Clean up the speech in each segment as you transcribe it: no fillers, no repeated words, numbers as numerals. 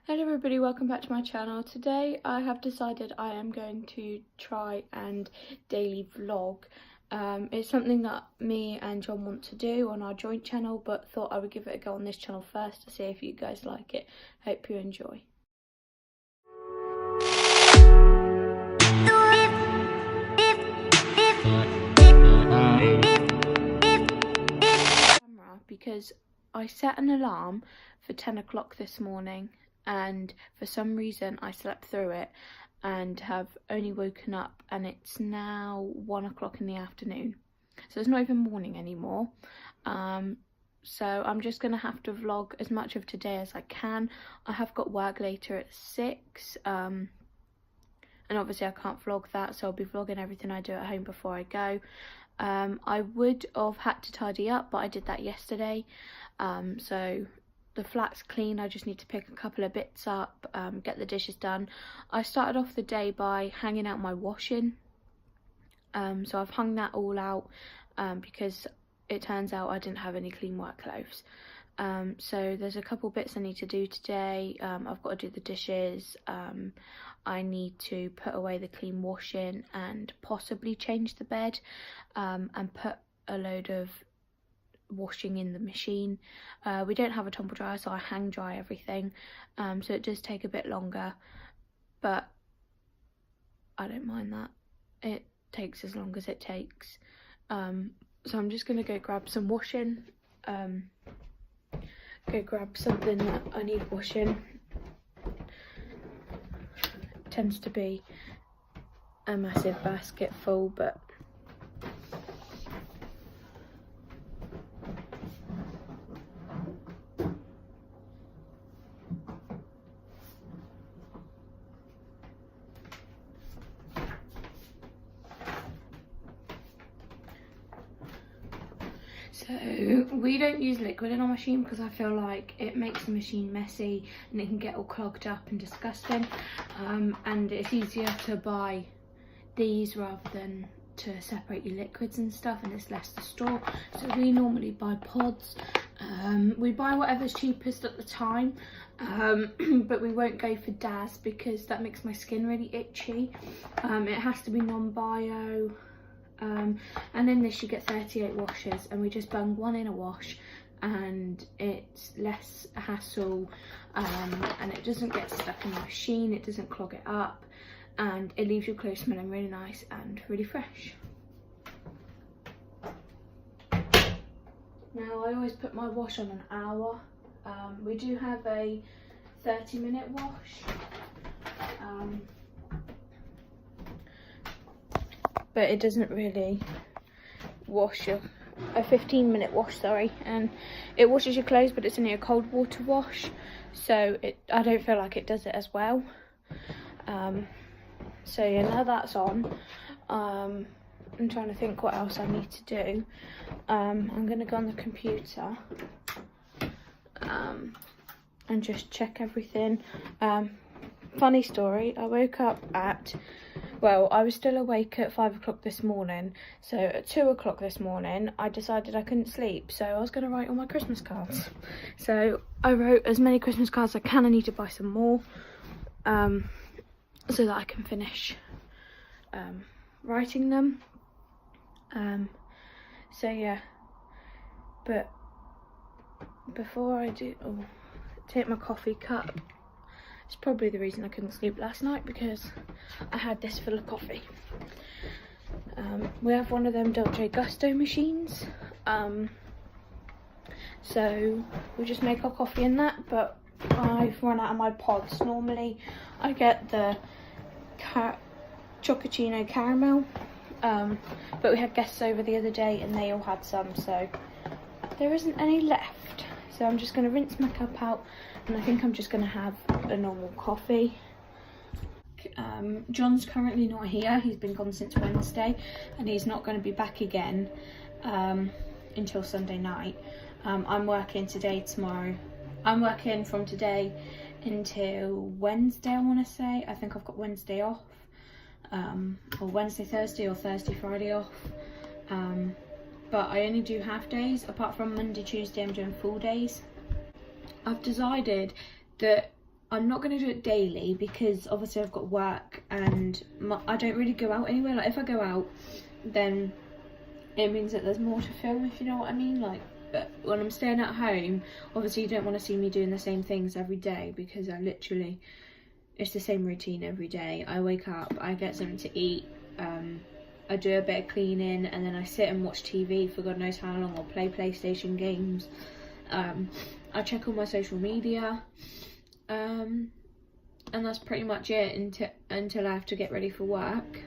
Hello everybody, welcome back to my channel. Today I have decided I am going to try and daily vlog. It's something that me and John want to do on our joint channel, but thought I would give it a go on this channel first to see if you guys like it. Hope you enjoy. Because I set an alarm for 10 o'clock this morning, and for some reason I slept through it and have only woken up, and it's now 1 o'clock in the afternoon, so it's not even morning anymore. So I'm just gonna have to vlog as much of today as I can. I have got work later at 6, and obviously I can't vlog that, so I'll be vlogging everything I do at home before I go. I would have had to tidy up, but I did that yesterday. So the flat's clean, I just need to pick a couple of bits up, get the dishes done. I started off the day by hanging out my washing. So I've hung that all out because it turns out I didn't have any clean work clothes. So there's a couple bits I need to do today. I've got to do the dishes. I need to put away the clean washing and possibly change the bed, and put a load of washing in the machine. We don't have a tumble dryer, so I hang dry everything, so it does take a bit longer, but I don't mind that. It takes as long as it takes. So I'm just gonna go grab some washing, go grab something that I need washing. It tends to be a massive basket full, but so we don't use liquid in our machine because I feel like it makes the machine messy and it can get all clogged up and disgusting, and it's easier to buy these rather than to separate your liquids and stuff, and it's less to store. So we normally buy pods. We buy whatever's cheapest at the time, but we won't go for DAS because that makes my skin really itchy. It has to be non-bio. And in this you get 38 washes, and we just bung one in a wash, and it's less hassle, and it doesn't get stuck in the machine, it doesn't clog it up, and it leaves your clothes smelling really nice and really fresh. Now I always put my wash on an hour. We do have a 30-minute wash, but it doesn't really wash a 15-minute wash, sorry, and it washes your clothes, but it's only a cold water wash, so I don't feel like it does it as well. So yeah, now that's on, I'm trying to think what else I need to do. I'm gonna go on the computer and just check everything. Funny story, I woke up at, well, I was still awake at 5 o'clock this morning, so at 2 o'clock this morning I decided I couldn't sleep, so I was going to write all my Christmas cards. So I wrote as many Christmas cards as I can. I need to buy some more, so that I can finish writing them. So yeah, but before I do, take my coffee cup. It's probably the reason I couldn't sleep last night, because I had this full of coffee. We have one of them Dolce Gusto machines, so we just make our coffee in that, but I've run out of my pods. Normally I get the Chocochino caramel, but we had guests over the other day and they all had some, so there isn't any left. So I'm just going to rinse my cup out, and I think I'm just going to have a normal coffee. John's currently not here. He's been gone since Wednesday, and he's not going to be back again until Sunday night. I'm working today, tomorrow. I'm working from today until Wednesday, I want to say. I think I've got Wednesday off, or Wednesday, Thursday, or Thursday, Friday off. But I only do half days. Apart from Monday, Tuesday, I'm doing full days. I've decided that I'm not going to do it daily because obviously I've got work and I don't really go out anywhere. Like if I go out, then it means that there's more to film, if you know what I mean. Like, but when I'm staying at home, obviously you don't want to see me doing the same things every day, because it's the same routine every day. I wake up, I get something to eat, I do a bit of cleaning, and then I sit and watch TV for God knows how long, or play PlayStation games. I check all my social media, and that's pretty much it until I have to get ready for work.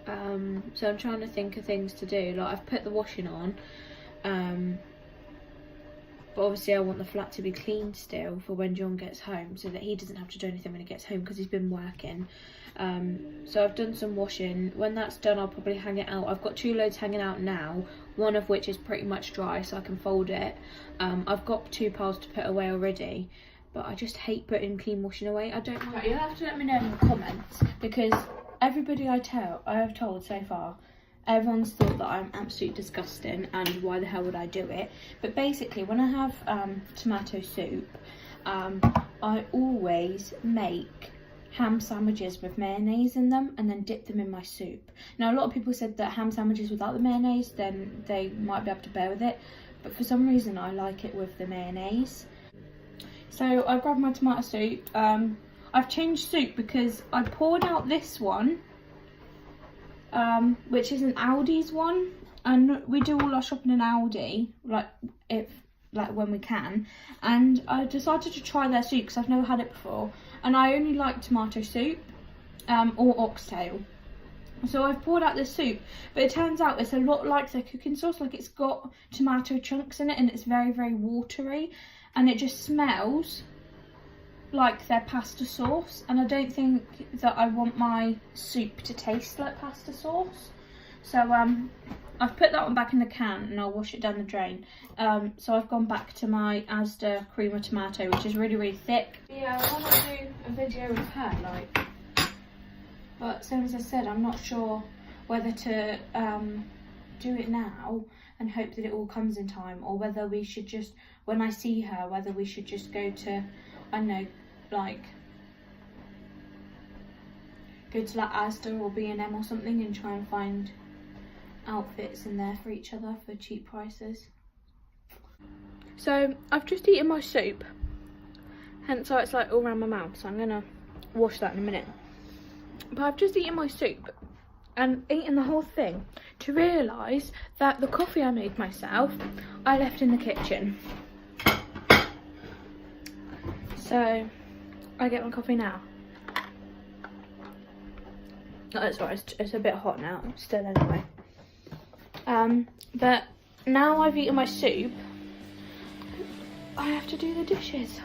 So I'm trying to think of things to do. Like, I've put the washing on, but obviously I want the flat to be clean still for when John gets home, so that he doesn't have to do anything when he gets home, because he's been working. So I've done some washing. When that's done, I'll probably hang it out. I've got 2 loads hanging out now, one of which is pretty much dry, so I can fold it. I've got 2 piles to put away already, but I just hate putting clean washing away. I don't know. You'll have to let me know in the comments, because everybody I have told so far, everyone's thought that I'm absolutely disgusting and why the hell would I do it. But basically, when I have tomato soup, I always make ham sandwiches with mayonnaise in them and then dip them in my soup. Now, a lot of people said that ham sandwiches without the mayonnaise, then they might be able to bear with it, but for some reason I like it with the mayonnaise. So I grabbed my tomato soup. I've changed soup because I poured out this one, which is an Aldi's one, and we do all our shopping in Aldi, like when we can, and I decided to try their soup because I've never had it before, and I only like tomato soup or oxtail. So I've poured out this soup, but it turns out it's a lot like their cooking sauce. Like, it's got tomato chunks in it, and it's very, very watery, and it just smells like their pasta sauce, and I don't think that I want my soup to taste like pasta sauce. So I've put that one back in the can and I'll wash it down the drain. So I've gone back to my Asda cream of tomato, which is really, really thick. Yeah, I want to do a video with her, but same as I said, I'm not sure whether to do it now and hope that it all comes in time, or whether we should just, when I see her, whether we should just go to, I don't know, go to like Asda or B&M or something and try and find outfits in there for each other for cheap prices. So I've just eaten my soup, hence why it's like all around my mouth, so I'm gonna wash that in a minute. But I've just eaten my soup and eaten the whole thing to realise that the coffee I made myself, I left in the kitchen. So I get my coffee now. Oh, that's right, it's a bit hot now, still anyway. But now I've eaten my soup, I have to do the dishes.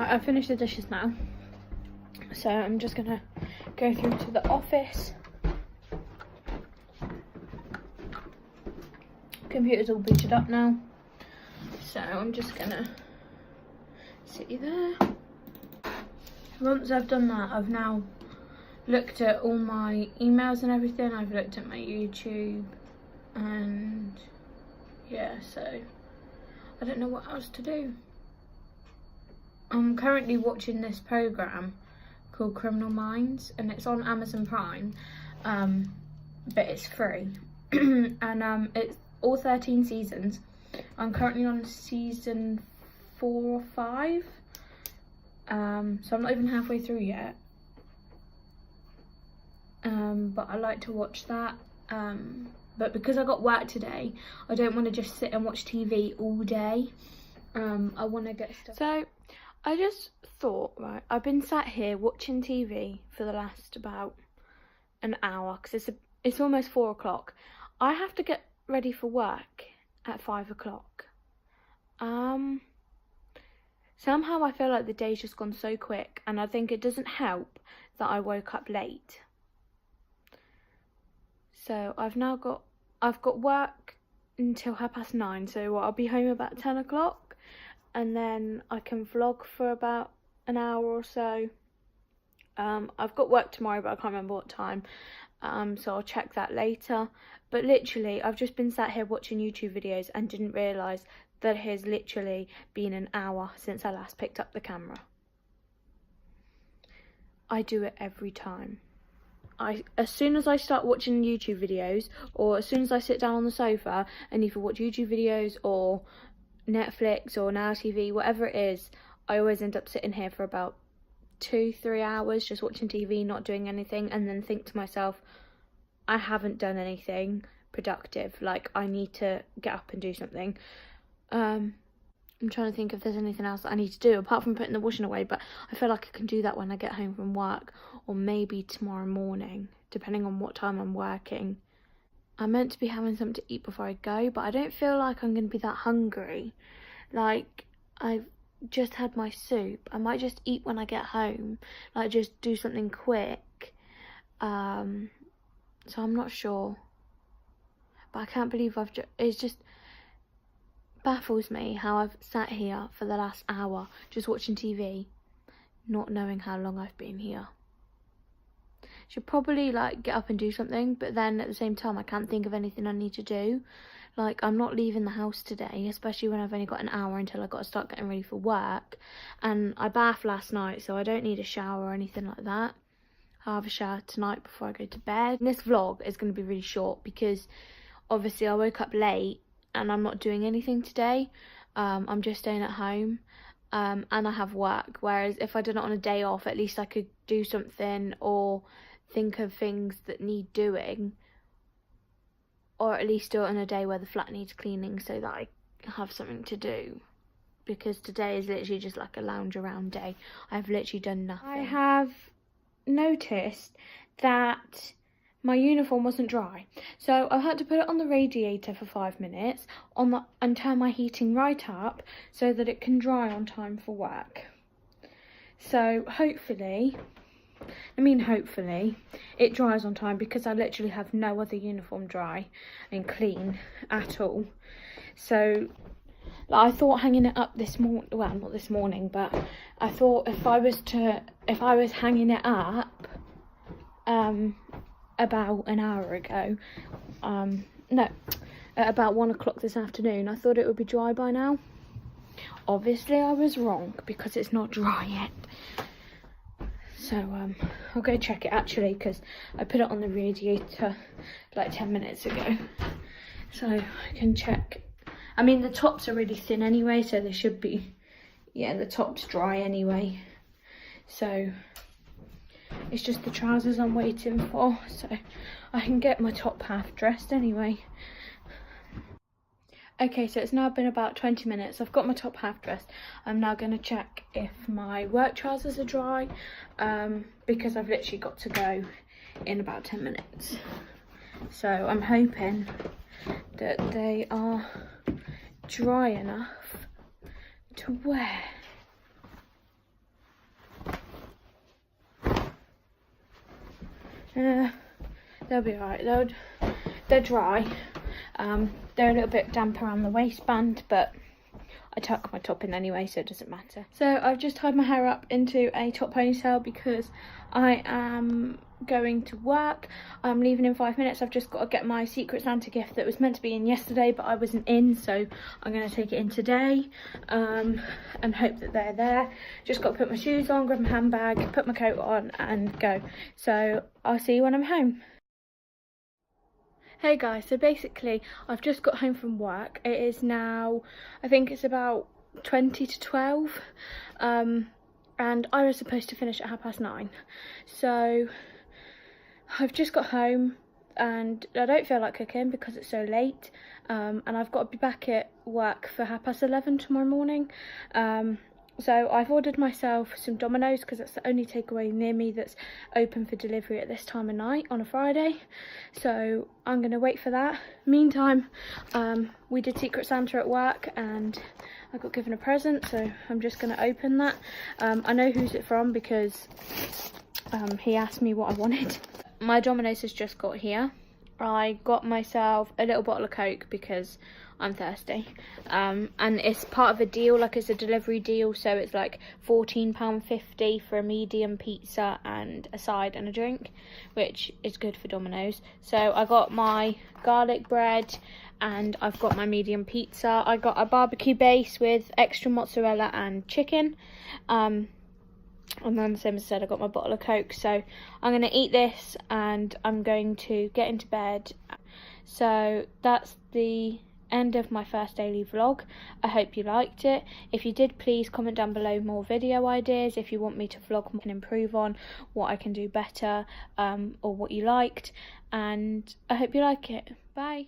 Right, I've finished the dishes now, so I'm just gonna go through to the office. Computer's all booted up now, so I'm just gonna sit you there. Once I've done that, I've now looked at all my emails and everything. I've looked at my YouTube, and yeah, so I don't know what else to do. I'm currently watching this program called Criminal Minds, and it's on Amazon Prime, but it's free. And it's all 13 seasons. I'm currently on season 4 or 5, so I'm not even halfway through yet. But I like to watch that. But because I got work today, I don't want to just sit and watch TV all day. I want to get stuff. So I just thought, right, I've been sat here watching TV for the last about an hour, because it's almost 4 o'clock. I have to get ready for work at 5 o'clock. Somehow I feel like the day's just gone so quick, and I think it doesn't help that I woke up late. So I've got work until 9:30, so I'll be home about 10 o'clock, and then I can vlog for about an hour or so. I've got work tomorrow, but I can't remember what time, so I'll check that later. But literally, I've just been sat here watching YouTube videos and didn't realise that it has literally been an hour since I last picked up the camera. I do it every time. As soon as I start watching YouTube videos, or as soon as I sit down on the sofa and either watch YouTube videos or Netflix or Now TV, whatever it is, I always end up sitting here for about 2-3 hours just watching TV, not doing anything, and then think to myself, I haven't done anything productive, like I need to get up and do something. I'm trying to think if there's anything else that I need to do apart from putting the washing away, but I feel like I can do that when I get home from work, or maybe tomorrow morning, depending on what time I'm working. I'm meant to be having something to eat before I go, but I don't feel like I'm going to be that hungry. Like, I've just had my soup. I might just eat when I get home, like just do something quick. So I'm not sure, but I can't believe it's just baffles me how I've sat here for the last hour just watching TV, not knowing how long I've been here. Should probably like get up and do something, but then at the same time I can't think of anything I need to do. Like, I'm not leaving the house today, especially when I've only got an hour until I've got to start getting ready for work. And I bathed last night, so I don't need a shower or anything like that. I'll have a shower tonight before I go to bed. And this vlog is going to be really short because obviously I woke up late and I'm not doing anything today. I'm just staying at home, and I have work. Whereas if I did it on a day off, at least I could do something or think of things that need doing, or at least do it on a day where the flat needs cleaning so that I have something to do. Because today is literally just like a lounge around day. I've literally done nothing. I have noticed that my uniform wasn't dry, so I had to put it on the radiator for 5 minutes and turn my heating right up so that it can dry on time for work. So hopefully it dries on time, because I literally have no other uniform dry and clean at all. So I thought hanging it up this morning, well, not this morning, but I thought if I was hanging it up about an hour ago, at about 1 o'clock this afternoon, I thought it would be dry by now. Obviously I was wrong, because it's not dry yet. So I'll go check it actually, because I put it on the radiator like 10 minutes ago, so I can check. I mean, the tops are really thin anyway, so they should be, yeah, the top's dry anyway. So it's just the trousers I'm waiting for, so I can get my top half dressed anyway. Okay, so it's now been about 20 minutes. I've got my top half dressed. I'm now going to check if my work trousers are dry, because I've literally got to go in about 10 minutes. So I'm hoping that they are dry enough to wear. They'll be alright. They're dry. They're a little bit damp around the waistband, but I tuck my top in anyway, so it doesn't matter. So I've just tied my hair up into a top ponytail because I am going to work. I'm leaving in 5 minutes. I've just got to get my Secret Santa gift that was meant to be in yesterday, but I wasn't in, so I'm going to take it in today, and hope that they're there. Just got to put my shoes on, grab my handbag, put my coat on and go. So I'll see you when I'm home. Hey guys, so basically I've just got home from work. It is now, I think it's about 20 to 12, and I was supposed to finish at 9:30. So I've just got home and I don't feel like cooking because it's so late, and I've got to be back at work for 11:30 tomorrow morning. So I've ordered myself some Domino's because that's the only takeaway near me that's open for delivery at this time of night on a Friday. So I'm going to wait for that. Meantime, we did Secret Santa at work and I got given a present, so I'm just going to open that. I know who's it from because he asked me what I wanted. My Domino's has just got here. I got myself a little bottle of Coke because I'm thirsty, and it's part of a deal, like it's a delivery deal, so it's like £14.50 for a medium pizza and a side and a drink, which is good for Domino's. So I got my garlic bread and I've got my medium pizza. I got a barbecue base with extra mozzarella and chicken, and then same as I said, I got my bottle of Coke. So I'm going to eat this and I'm going to get into bed. So that's the end of my first daily vlog. I hope you liked it. If you did, please comment down below more video ideas if you want me to vlog and improve on what I can do better, or what you liked, and I hope you like it. Bye.